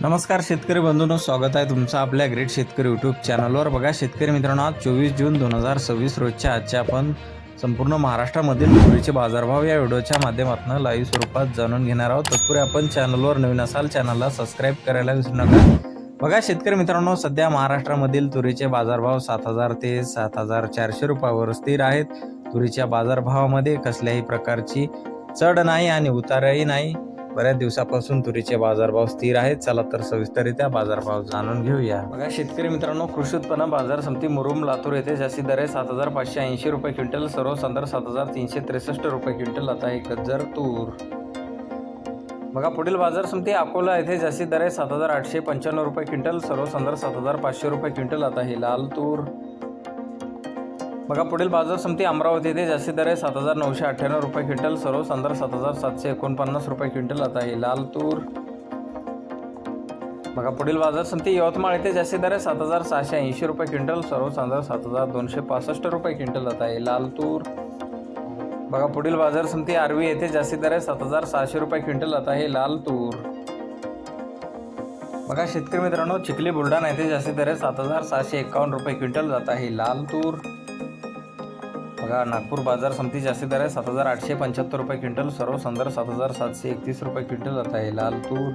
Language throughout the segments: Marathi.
नमस्कार शेतकरी बंधूंनो, स्वागत आहे तुमचं आपल्या ग्रेट शेतकरी यूट्यूब चॅनलवर। बघा शेतकरी मित्रांनो, आज 24 जून 2026 रोजच्या आजच्या आपण संपूर्ण महाराष्ट्रामधील तुरीचे बाजारभाव या व्हिडिओच्या माध्यमातून लाईव्ह स्वरूपात जाणून घेणार आहोत। तत्पूर्वी आपण चॅनलवर नवीन असाल चॅनलला सबस्क्राईब करायला विसरू नका। बघा शेतकरी मित्रांनो, सध्या महाराष्ट्रामधील तुरीचे बाजारभाव 7000 ते 7400 रुपयावर स्थिर आहेत। तुरीच्या बाजारभावामध्ये कसल्याही प्रकारची चढ नाही आणि उतारही नाही। बऱ्याच दिवसापासून तुरीचे बाजारभाव स्थिर आहेत। चला तर सविस्तररित्या बाजारभाव जाणून घेऊया। बघा शेतकरी मित्रांनो, कृषी उत्पन्न बाजार समिती मुरुम लातूर येथे जास्तीत दर 7580 रुपये क्विंटल, सर्वसाधारण 7363 रुपये क्विंटल आता एक गज्जर तूर। बघा पुढील बाजार समिती अकोला येथे जास्तीत दर 7895 रुपये क्विंटल, सर्वसाधारण 7500 रुपये क्विंटल आता ही लाल तूर। बघा पुढील बाजार समिती अमरावती येथे जास्तीत दर 7998 रुपये क्विंटल, सर्वसाधारण 7749 रुपये क्विंटल आता ही लाल तूर। बघा पुढील बाजार समिती यवतमाळ येथे जास्तीत दर 7680 रुपये क्विंटल, सर्वसाधारण 7265 रुपये क्विंटल आता ही लाल तूर। बघा पुढील बाजार समिती आर्वी येथे जास्तीत दर 7600 रुपये क्विंटल आता ही लाल तूर। बघा शेतकरी मित्रांनो, चिखली बुलढाणा येथे जास्तीत दर 7651 रुपये क्विंटल जाता ही लाल तूर। बघा नागपूर बाजार समिती जास्तीत दर 7875 रुपये क्विंटल, सर्वसाधारण 7731 रुपये क्विंटल आता ही लाल तूर।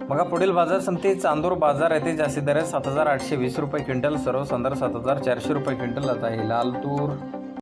बघा पुढील बाजार समिती चांदूर बाजार येथे जास्तीत दर 7820 रुपये क्विंटल, सर्वसाधारण 7400 रुपये क्विंटल आता ही लाल तूर।